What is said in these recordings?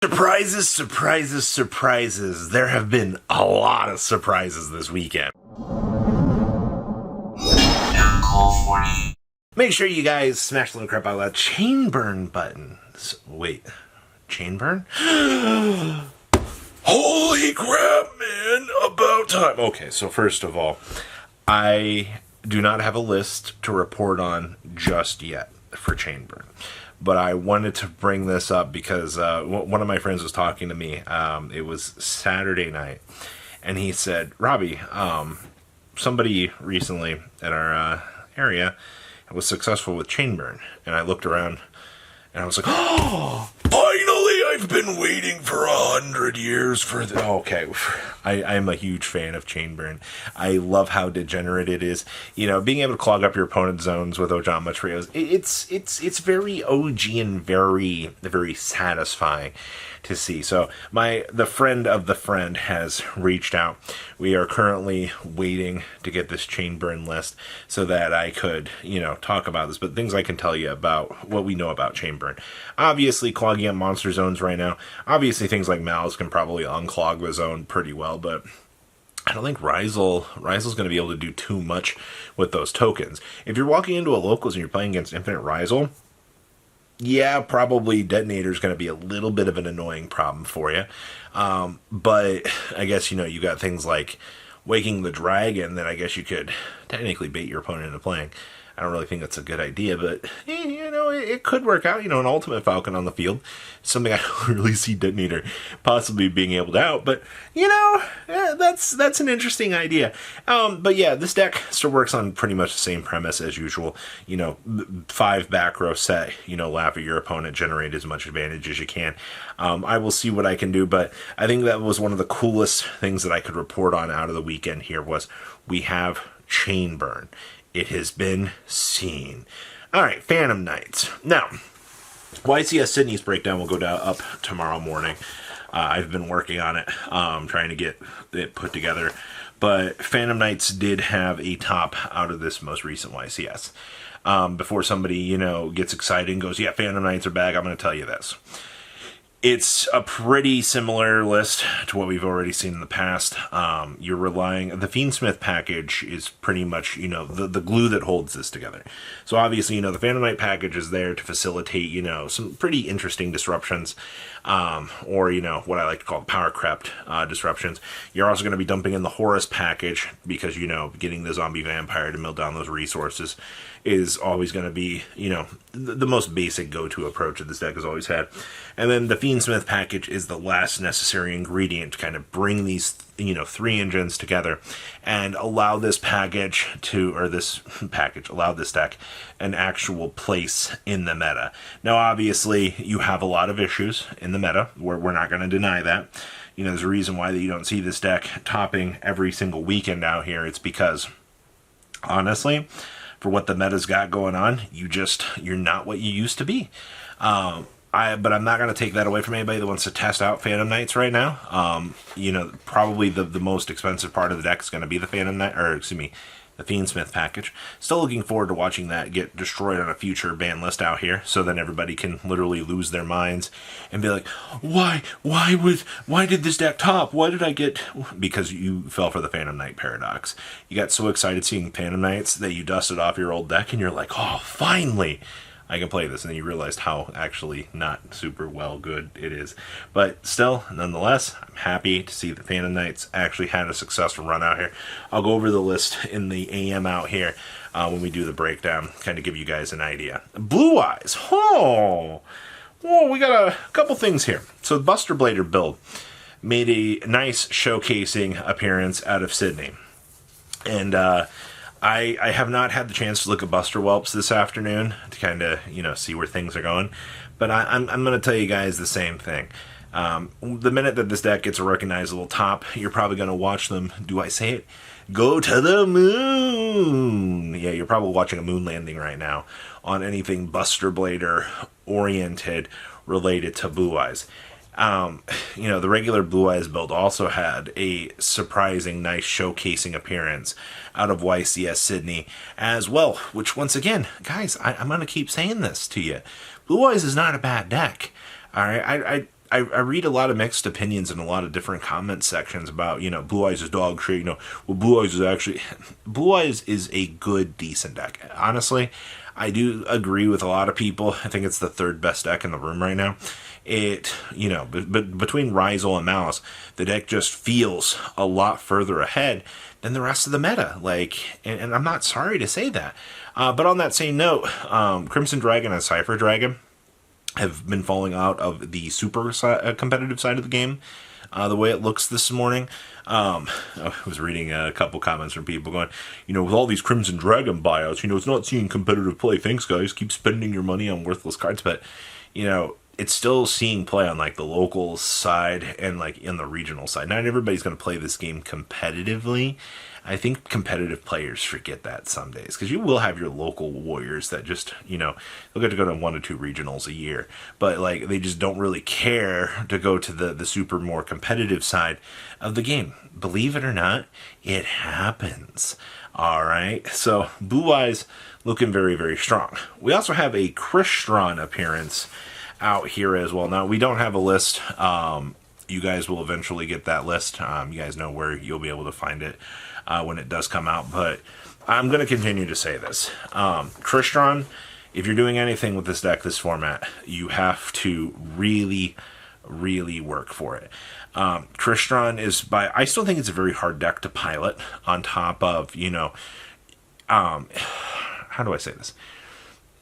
Surprises, surprises, surprises. There have been a lot of surprises this weekend. Make sure you guys smash the little crap out of that chain burn button. Wait, chain burn? Holy crap, man, about time. Okay, so first of all, I do not have a list to report on just yet for chain burn. But I wanted to bring this up because one of my friends was talking to me. It was Saturday night, and he said, Robbie, somebody recently at our area was successful with chain burn. And I looked around, and I was like, oh, finally, I've been waiting for 100 years for this. Okay, I'm a huge fan of chain burn. I love how degenerate it is. You know, being able to clog up your opponent's zones without not much Rios. It's very OG and very, very satisfying to see. So the friend of the friend has reached out. We are currently waiting to get this chain burn list so that I could, talk about this. But things I can tell you about what we know about chain burn. Obviously, clogging up monster zones right now. Obviously, things like Mal's can probably unclog the zone pretty well, but I don't think Ryzel's going to be able to do too much with those tokens. If you're walking into a locals and you're playing against Infinite Ryzel, yeah, probably Detonator is going to be a little bit of an annoying problem for you. But I guess, you got things like Waking the Dragon that I guess you could technically bait your opponent into playing. I don't really think that's a good idea, but, it could work out. An Ultimate Falcon on the field. Something I don't really see Detonator possibly being able to out, but, that's an interesting idea. But yeah, this deck still works on pretty much the same premise as usual. 5 back row set, laugh at your opponent, generate as much advantage as you can. I will see what I can do, but I think that was one of the coolest things that I could report on out of the weekend here was we have chain burn. It has been seen. All right, Phantom Knights. Now, YCS Sydney's breakdown will go up tomorrow morning. I've been working on it, trying to get it put together. But Phantom Knights did have a top out of this most recent YCS. Before somebody, gets excited and goes, yeah, Phantom Knights are back, I'm going to tell you this. It's a pretty similar list to what we've already seen in the past. You're relying... The Fiendsmith package is pretty much, the glue that holds this together. So obviously, the Phantom Knight package is there to facilitate, some pretty interesting disruptions. Or, what I like to call power crept disruptions. You're also going to be dumping in the Horus package because, getting the zombie vampire to mill down those resources is always going to be, the most basic go-to approach that this deck has always had. And then the Fiendsmith package is the last necessary ingredient to kind of bring these, 3 engines together and allow this package allow this deck an actual place in the meta. Now, obviously, you have a lot of issues in the meta. We're not going to deny that. There's a reason why you don't see this deck topping every single weekend out here. It's because, honestly, for what the meta's got going on, you're not what you used to be. But I'm not going to take that away from anybody that wants to test out Phantom Knights right now. Probably the most expensive part of the deck is going to be the the Fiendsmith package. Still looking forward to watching that get destroyed on a future ban list out here, so then everybody can literally lose their minds and be like, why did this deck top? Why did I get... Because you fell for the Phantom Knight paradox. You got so excited seeing Phantom Knights that you dusted off your old deck and you're like, oh, finally! I can play this, and then you realized how actually not super good it is. But still, nonetheless, I'm happy to see that Phantom Knights actually had a successful run out here. I'll go over the list in the AM out here when we do the breakdown, kind of give you guys an idea. Blue Eyes. Oh, we got a couple things here. So the Buster Blader build made a nice showcasing appearance out of Sydney. And I have not had the chance to look at Buster Whelps this afternoon to kind of, see where things are going. But I'm going to tell you guys the same thing. The minute that this deck gets a recognizable top, you're probably going to watch them, do I say it? Go to the moon! Yeah, you're probably watching a moon landing right now on anything Buster Blader oriented related to Blue Eyes. The regular Blue Eyes build also had a surprising, nice showcasing appearance out of YCS Sydney as well, which once again, guys, I'm going to keep saying this to you. Blue Eyes is not a bad deck. All right, I read a lot of mixed opinions in a lot of different comment sections about, Blue Eyes is dog shit, well, Blue Eyes is actually, Blue Eyes is a good, decent deck. Honestly, I do agree with a lot of people. I think it's the third best deck in the room right now. But between Rizal and Malice, the deck just feels a lot further ahead than the rest of the meta. And I'm not sorry to say that. But on that same note, Crimson Dragon and Cypher Dragon have been falling out of the super competitive side of the game, the way it looks this morning. I was reading a couple comments from people going, with all these Crimson Dragon buyouts, it's not seeing competitive play. Thanks, guys. Keep spending your money on worthless cards. But, it's still seeing play on, the local side and, in the regional side. Not everybody's going to play this game competitively. I think competitive players forget that some days, because you will have your local warriors that just, they'll get to go to 1 to 2 regionals a year, but they just don't really care to go to the super more competitive side of the game. Believe it or not, it happens. All right, so Blue Eyes looking very, very strong. We also have a Chron appearance out here as well. Now, we don't have a list. You guys will eventually get that list. You guys know where you'll be able to find it when it does come out. But I'm going to continue to say this. Crystron, if you're doing anything with this deck, this format, you have to really, really work for it. Crystron is I still think it's a very hard deck to pilot on top of, how do I say this?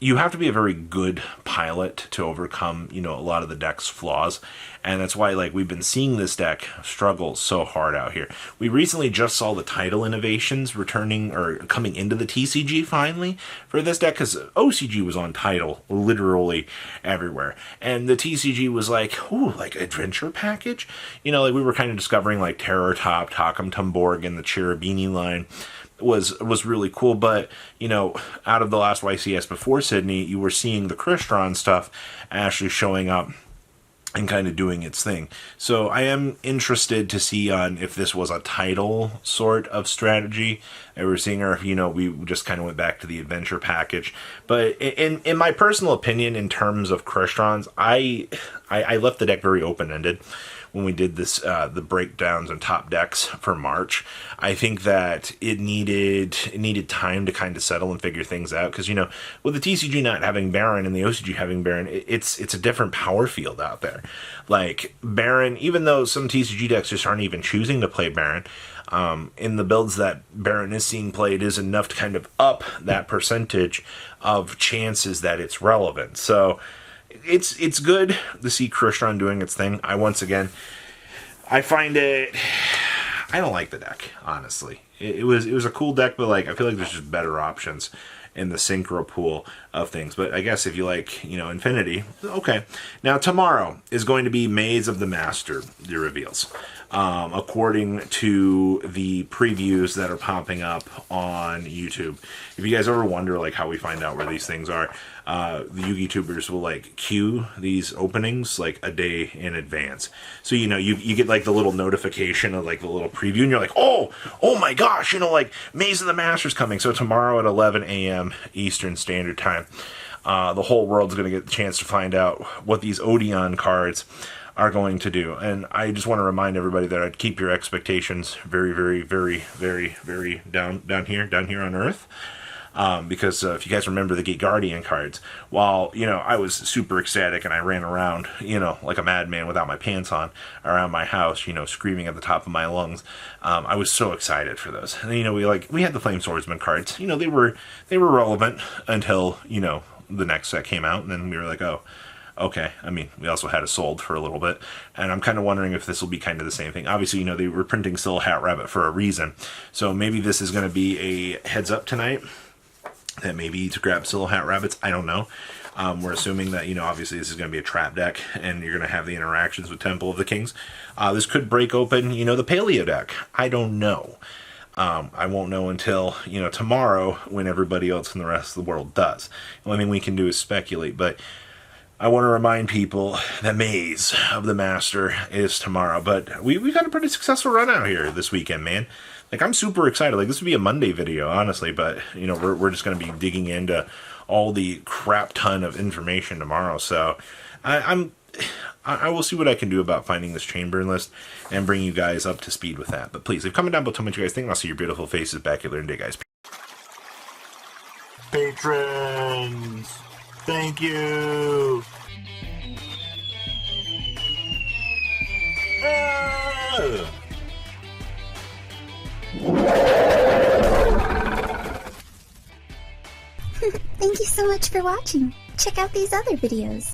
You have to be a very good pilot to overcome, a lot of the deck's flaws. And that's why, we've been seeing this deck struggle so hard out here. We recently just saw the title innovations returning or coming into the TCG finally for this deck, because OCG was on title literally everywhere. And the TCG was adventure package? We were kind of discovering Terror Top, Takam Tumborg, and the Cherubini line was really cool. But out of the last YCS before Sydney, you were seeing the Crystron stuff actually showing up and kind of doing its thing. So I am interested to see on if this was a title sort of strategy that we're seeing, or if we just kind of went back to the adventure package. But in my personal opinion, in terms of Crystrons, I left the deck very open-ended when we did this, the breakdowns and top decks for March. I think that it needed time to kind of settle and figure things out, because with the TCG not having Baron and the OCG having Baron, it's a different power field out there. Baron, even though some TCG decks just aren't even choosing to play Baron, in the builds that Baron is seeing played is enough to kind of up that percentage of chances that it's relevant. So it's good to see Crystron doing its thing. I find it, I don't like the deck, honestly. It was a cool deck, but I feel like there's just better options in the synchro pool of things. But I guess if you like, Infinity, okay. Now tomorrow is going to be Maze of the Master, the reveals. According to the previews that are popping up on YouTube. If you guys ever wonder how we find out where these things are, the Yugi tubers will queue these openings a day in advance. So you get the little notification of the little preview, and you're like, oh my gosh, Maze of the Master's coming. So tomorrow at 11 a.m. Eastern Standard Time, the whole world's going to get the chance to find out what these Odeon cards are going to do. And I just want to remind everybody that I'd keep your expectations very, very, very, very, very down here on Earth. Because if you guys remember the Gate Guardian cards, while, I was super ecstatic and I ran around, like a madman without my pants on around my house, screaming at the top of my lungs, I was so excited for those. And, we had the Flame Swordsman cards, they were relevant until, the next set came out, and then we were like, oh, okay. We also had it sold for a little bit, and I'm kind of wondering if this will be kind of the same thing. Obviously, they were printing Still Hat Rabbit for a reason, so maybe this is going to be a heads up tonight that maybe to grab Still Hat Rabbits. I don't know. We're assuming that, obviously this is going to be a trap deck, and you're going to have the interactions with Temple of the Kings. This could break open, the Paleo deck. I don't know. I won't know until, tomorrow, when everybody else in the rest of the world does. The only thing we can do is speculate, but I want to remind people that Maze of the Master is tomorrow. But we've got a pretty successful run out here this weekend, man. I'm super excited. This would be a Monday video, honestly, but, we're just going to be digging into all the crap ton of information tomorrow. So I'm I will see what I can do about finding this chain burn list and bring you guys up to speed with that. But please, leave a comment down below, tell me what you guys think, and I'll see your beautiful faces back here later in the day, guys. Patrons, thank you. Thank you so much for watching. Check out these other videos.